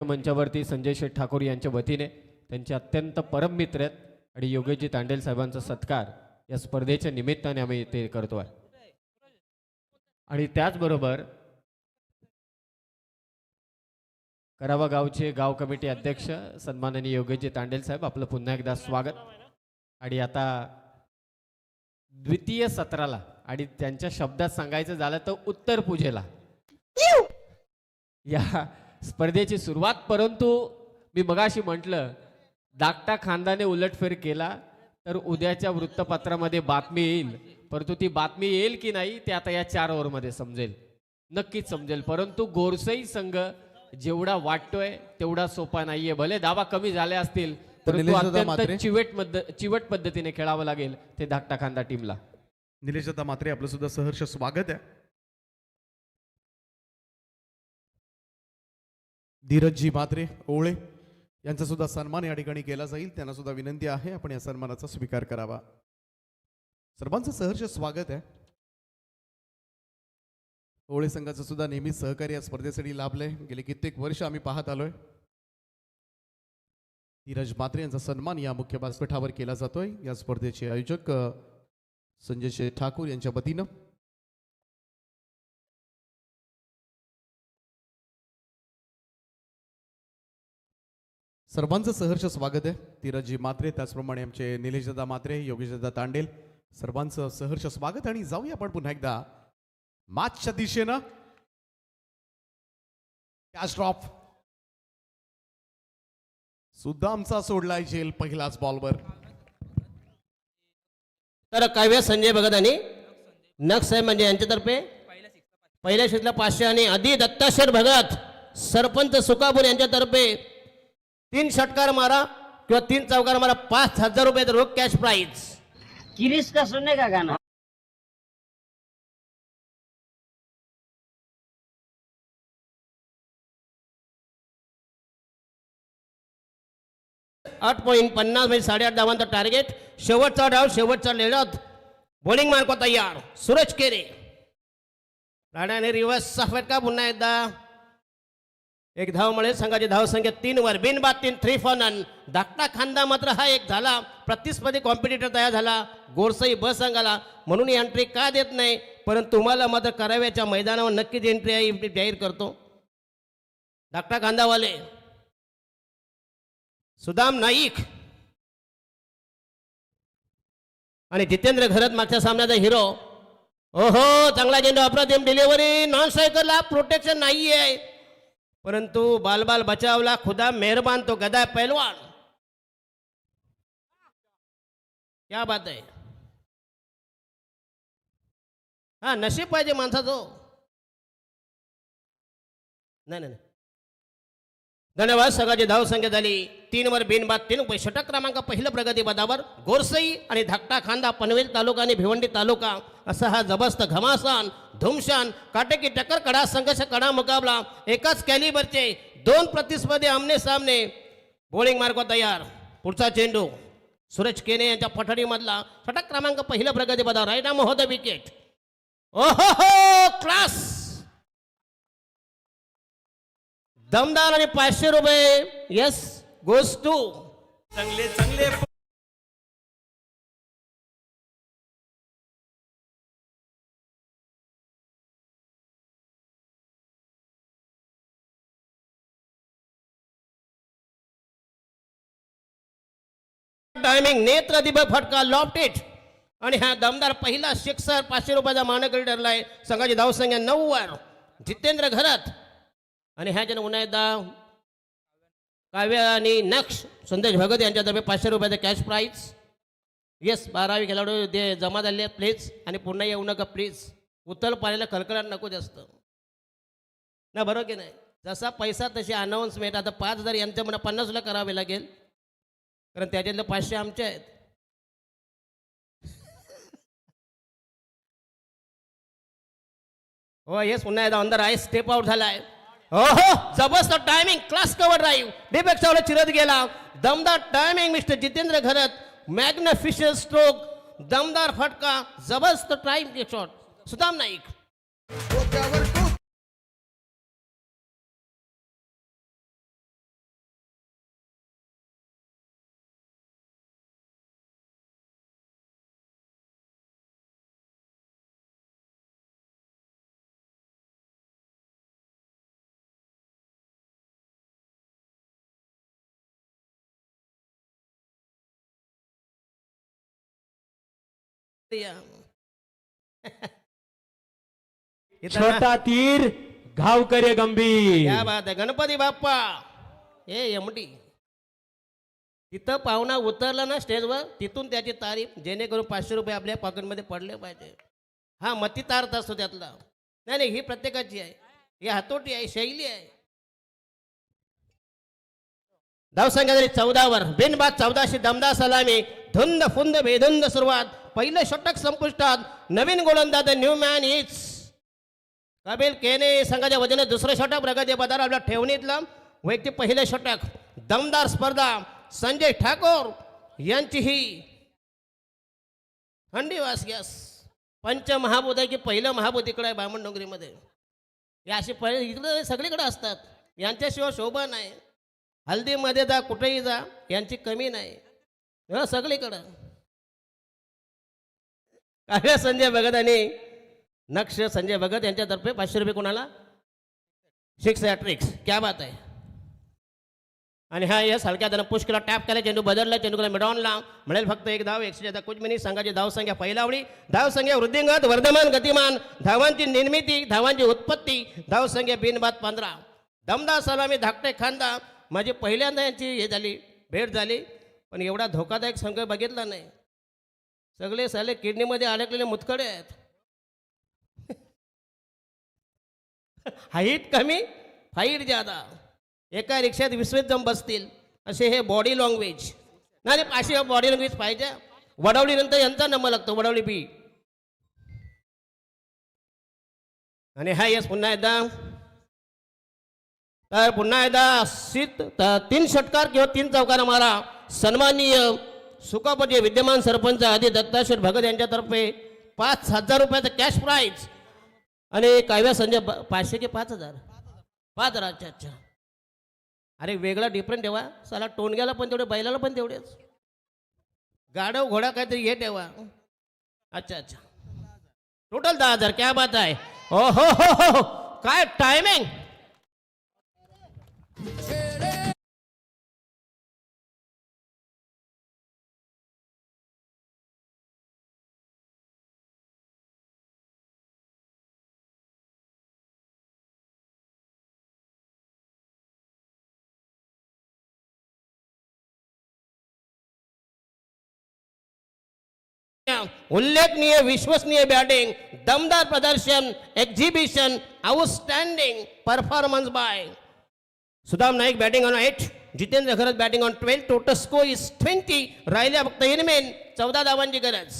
S2: मंचावरती संजय शेठ ठाकूर यांच्या वतीने त्यांचे अत्यंत परम मित्र आहेत आणि योगेशजी तांडेल साहेबांचा सत्कार या स्पर्धेच्या निमित्ताने आम्ही ते करतोय. आणि त्याचबरोबर करावा गावचे गाव कमिटी अध्यक्ष सन्माननीय योगेशजी तांडेल साहेब, आपलं पुन्हा एकदा स्वागत. आणि आता द्वितीय सत्राला आणि त्यांच्या शब्दात सांगायचं झालं तर उत्तर पूजेला या स्पर्धेची सुरुवात. परंतु मी मगाशी म्हटलं धाकटा खांदाने उलटफेर केला तर उद्याच्या वृत्तपत्रामध्ये बातमी येईल, परंतु ती बातमी येईल की नाही ते आता या 4 ओव्हरमध्ये समजेल, नक्कीच समजेल. परंतु गोरसई संघ जेवढा वाटतोय तेवढा सोपा नाहीये. भले धावा कमी झाल्या असतील परंतु
S1: निलेशदा मात्रे.
S2: अत्यंत चिवट पद्धतीने खेळावं लागेल ते धाकटा खांदा टीमला.
S1: निलेशदा मात्रे आपलं सुद्धा सहर्ष स्वागत आहे. धीरजजी मात्रे ओळे यांचा सुद्धा सन्मान या ठिकाणी केला जाईल. त्यांना सुद्धा विनंती आहे आपण या सन्मानाचा स्वीकार करावा. सर्वांचं सहर्ष स्वागत आहे. ओळे संघाचं सुद्धा नेहमीच सहकार्य या स्पर्धेसाठी लाभलंय. गेली कित्येक वर्ष आम्ही पाहत आलोय. धीरज मात्रे यांचा सन्मान या मुख्य व्यासपीठावर केला जातोय. या स्पर्धेचे आयोजक संजय शेठ ठाकूर यांच्या वतीनं. सर्वांचं सहर्ष स्वागत आहे. धीरजजी मात्रे, त्याचप्रमाणे आमचे निलेशदादा मात्रे, योगेशदादा तांडेल, सर्वांचं सहर्ष स्वागत. आणि जाऊया आपण पुन्हा एकदा मॅचच्या दिशेनं. कॅच ड्रॉप सुद्दामचा सोडलाय झेल पहिलाच बॉलवर.
S4: तर काव्य संजय भगत आणि नक्स साहेब म्हणजे यांच्यातर्फे पहिल्या क्षेत्राला 500 आणि आधी दत्ताशर भगत सरपंच सुकापूर यांच्यातर्फे 3 षटकार मारा किंवा 3 चौकार मारा 5,000 रुपये रोख कॅश प्राइज.
S5: किरीस का सुनने का गाना.
S4: आठ 8.50 म्हणजे 8.5 धावांचा टार्गेट. शेवटचा डाव, शेवटचा लढत. बॉलिंग मार्क तयार सूरज केरे. राणाने रिव्हर्सचा फटका. पुन्हा एकदा एक धाव मिळेल. संघाची धाव संख्या 3 वर. बिनबाद 3, 3 फॉर नन. धाकटा खांदा मात्र हा एक झाला. प्रतिस्पर्धी कॉम्पिटिटर तयार झाला गोरसई ब संघाला. म्हणून एंट्री का देत नाही, परंतु तुम्हाला मात्र कराव्याच्या मैदानावर नक्कीच एंट्री आहे जाहीर करतो. धाकटा खांदावाले सुदाम नाईक आणि जितेंद्र घरत मागच्या सामन्याचा हिरो. ओहो, चांगला चेंडू, अप्रतिम डिलिव्हरी. नॉन स्ट्रायकरला प्रोटेक्शन नाही आहे, परंतु बाल बचावला. खुदा मेहरबान, तो गदा पहलवान. क्या बात आहे. हा नशीब पाहिजे माणसाचं. नाही नाही, धन्यवाद. संघाची धाव संख्या झाली 3 वर. बिनबाद 3 रुपये. षटक क्रमांक पहिलं प्रगती पदावर गोरसई आणि धाकटा खांदा, पनवेल तालुका आणि भिवंडी तालुका असा हा जबरदस्त घमासान धुमशान काटेकी टक्कर, कडा संघर्ष, कडा मुकाबला. एकाच कॅलिबरचे 2 प्रतिस्पर्धी आमने सामने. बॉलिंग मार्क तयार. पुढचा चेंडू सूरज केने यांच्या पठडीमधला. षटक क्रमांक पहिलं प्रगती पदावर. राईट आर्म होतं विकेट. ओहो हो, क्लास. दमदार आणि 500 रुपये. यस गोस टू
S3: चांगले चांगले
S4: टायमिंग. नेत्र दिबक फटका लॉफ्टेड आणि हा दमदार पहिला शिक्सर. 500 रुपयाचा मानकरी ठरलाय. संघाची धाव संख्या 9 वर. जितेंद्र घरत आणि ह्या जण उन्हा एकदा काव्य आणि नक्ष संदेश भगत यांच्यातर्फे 500 रुपयाचा कॅश प्राईज. येस, 12वी खेळाडू ते जमा झाले आहेत प्लीज. आणि पुन्हा येऊ नका प्लीज. उतल पाण्याला कलकलाट नको जास्त ना, बरोबर की नाही. जसा पैसा तशी अनाऊन्समेंट. आता 5,000 यांच्या मला 50ला करावे लागेल, कारण त्याच्यातले 500 आमचे आहेत. हो येस, पुन्हा एकदा अंदर आहे. स्टेप आउट झालाय. ओहो, जबरदस्त टायमिंग. Class cover drive. डिपेक्षा चिरत गेला. दमदार timing mister Jitendra Gharat. Magnificent stroke. दमदार फटका. जबरदस्त टाइम शॉट. सुदाम नाईक. या. इथं ना-
S2: छोटा तीर घाव करे गंभीर.
S4: क्या बात आहे गणपती बाप्पा. हे एमटी तिथं पाहुणा उतरला ना स्टेजवर तिथून त्याची तारीफ जेणेकरून 500 रुपये आपल्या पॉकेटमध्ये पडले पाहिजे. हा मतितार्थ असतो त्यातला. नाही नाही ही प्रत्येकाची आहे. ही हातोटी आहे शैली आहे. धावसंख्या झाली 14 बिनबाद 1400 दमदार सलामी धुंद फुंद बेधुंद सुरुवात. पहिलं षटक संपुष्टात. नवीन गोलंदाज न्यू मॅन इज कपिल केने संघाच्या वतीने दुसरं षटक प्रगती पदार आपल्या ठेवणीतलं वैयक्तिक पहिलं षटक. दमदार स्पर्धा संजय ठाकूर यांची ही थंडीवास गॅस पंचमहाभूत आहे की पहिलं महाभूत इकडे आहे बामणडोंगरीमध्ये. हे असे पहिले इकडे सगळीकडे असतात. यांच्याशिवाय शोभा नाही. हल्दीमध्ये जा कुठेही जा यांची कमी नाही सगळीकडं. काय संजय भगत आणि नक्ष संजय भगत यांच्यातर्फे 500 रुपये कोणाला 6 हॅट्रिक्स. क्या बात आहे. आणि हा यस हलक्या त्यानं पुश केला टॅप केला चेंडू बदलला चेंडूला मिडॉनला मिळेल फक्त एक धाव 100 कुछ मिनिट संघाची धावसंख्या पहिलावडी धावसंख्या वृद्धिंगत वर्धमान गतिमान धावांची निर्मिती धावांची उत्पत्ती धावसंख्या बिनबाद 15. दमदार सलामी धाकटे खांदा माझी पहिल्यांदा यांची हे झाली भेट झाली पण एवढा धोकादायक संघ बघितला नाही. सगळे साले किडनीमध्ये अडकलेले मुतखडे आहेत. हाईट कमी फाईट ज्यादा. एका रिक्षात 20 जण बसतील असे हे बॉडी लँग्वेज. नाही अशी बॉडी लँग्वेज पाहिजे. वडवलीनंतर यांचा नंबर लागतो वडवली बी. आणि हा यस पुन्हा एकदा तर पुन्हा एकदा 3 षटकार किंवा 3 चौकार मारा. सन्माननीय सुकापचे विद्यमान सरपंच आदी दत्ताशेठ भगत यांच्यातर्फे 5,000 रुपयाचं कॅश प्राईज. आणि काव्या संजय 500 की 5,000 5,000. अच्छा अच्छा अरे वेगळा डिफरंट ठेवा. साला टोणग्याला पण तेवढे बैलाला पण तेवढेच. गाढव घोडा काहीतरी हे ठेवा. अच्छा अच्छा टोटल 10,000. क्या बात आहे. हो हो हो हो काय टायमिंग. उल्लेखनीय विश्वसनीय बॅटिंग दमदार प्रदर्शन exhibition outstanding performance by Sudam Naik batting on 8 Jitendra Gharat batting on 12 total score is 20. राहिल्या फक्त इनमेन 14 धावांची गरज.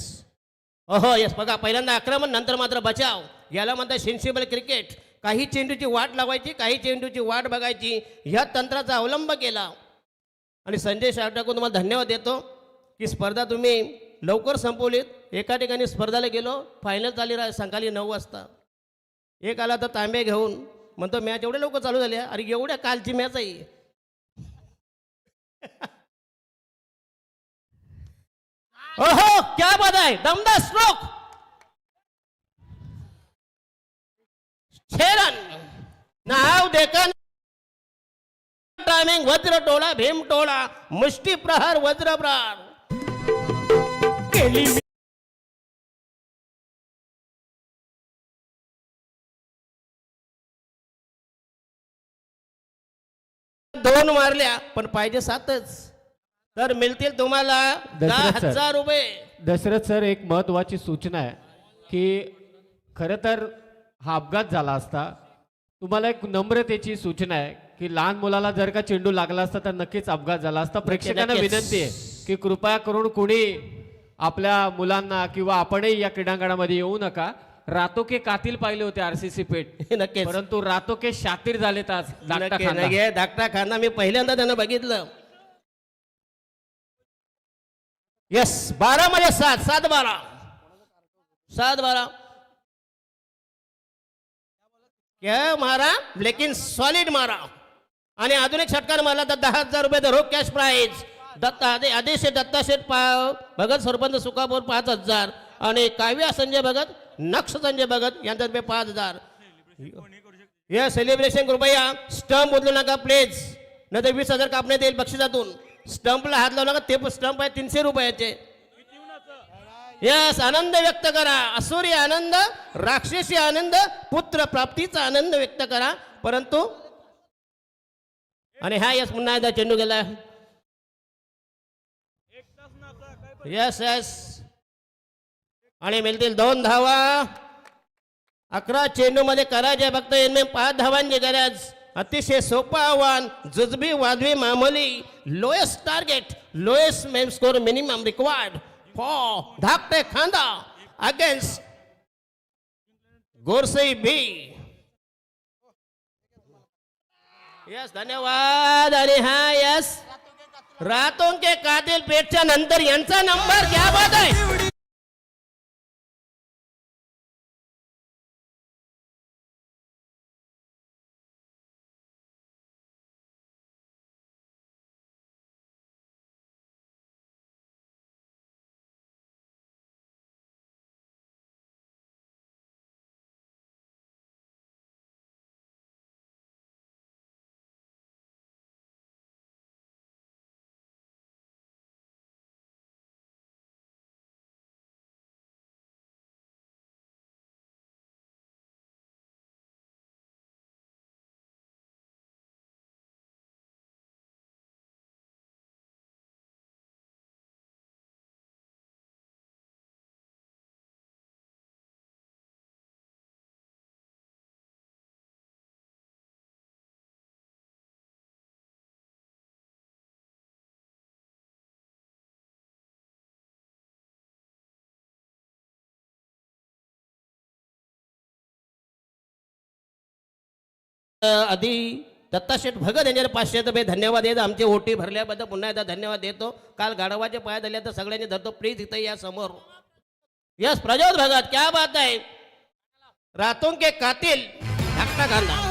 S4: ओहो यस बघा पहिल्यांदा आक्रमण नंतर मात्र बचाव. याला म्हणतात सेन्सिबल क्रिकेट. काही चेंडूची वाट लावायची काही चेंडूची वाट बघायची. ह्या तंत्राचा अवलंब केला. आणि संजय शार्टाको तुम्हाला धन्यवाद देतो की स्पर्धा तुम्ही लवकर संपवलीत. एका ठिकाणी स्पर्धाला गेलो फायनल झाली सकाळी 9 वाजता. एक आला तर तांबे घेऊन म्हणतो मॅच एवढ्या लवकर चालू झाली. अरे एवढ्या कालची मॅच आहे. ओहो क्या बात आहे. दमदार स्ट्रोक 6 रन नाव देखा टायमिंग वज्र टोळा भीम टोळा मुष्टी प्रहार वज्र प्रहार केली. दोन मारल्या पण पाहिजे 7च तर मिळतील तुम्हाला
S2: दशरथ सर.
S4: 10,000 रुपये.
S2: दशरथ सर एक महत्वाची सूचना आहे की खरं तर हा अपघात झाला असता. तुम्हाला एक नम्रतेची सूचना आहे की लहान मुलाला जर का चेंडू लागला असता तर नक्कीच अपघात झाला असता. प्रेक्षकांना
S4: नक्कीच.
S2: विनंती आहे की कृपया करून कोणी आपल्या मुलांना किंवा आपणही या क्रीडांगणामध्ये येऊ नका. रातो के कातील पाहिले होते RCC पेठ
S4: नक्कीच
S2: परंतु रातो के शातीर झालेत आज धाकटा
S4: नक्की,
S2: खांदा.
S4: नक्की. धाकटा खांदा मी पहिल्यांदा त्यांना बघितलं. यस 12 मध्ये 7 7-12 7-12 क्या मारा लेकिन सॉलिड मारा. आणि आधुनिक षटकार मारला तर 10,000 रुपये रोख कॅश प्राईज. आदेश दत्ताशेठ भगत सरपंच सुकापूर 5,000 आणि काव्या संजय भगत नक्ष संजय भगत यांच्यातर्फे 5,000. या सेलिब्रेशन कृपया स्टंप बदलू नका प्लीज नाही तर 20,000 कापण्यात येईल बक्षिसातून. स्टंपला हात लावू नका. ते स्टंप आहे 300 रुपयाचे. यस आनंद व्यक्त करा. असुरी आनंद, राक्षसी आनंद, पुत्र प्राप्तीचा आनंद व्यक्त करा. परंतु आणि हा यस पुन्हा एकदा चेंडू गेला. यस यस आणि मिळतील 2 धावा. 11 चेंडू मध्ये करायचे फक्त इनमें 5 धावांची गरज. अतिशय सोपं आव्हान, जुजबी वाजवी मामूली. Lowest target, lowest main score minimum required for धाकटे खांदा अगेन्स्ट गोरसई बी. यस धन्यवाद. आणि हा यस रातों के कातिल पेटच्या नंतर यांचा नंबर क्या बात आहे. आधी दत्ताशेठ भगत यांच्यावर 500 रुपये धन्यवाद देत. आमचे ओटी भरल्याबद्दल पुन्हा एकदा धन्यवाद देतो. काल गाढवाचे पाय झाले तर सगळ्यांनी धरतो. प्लीज इथे या समोर. यस प्रज्योत भगत क्या बात आहे. रातों के कातिल धाकटा खांदा.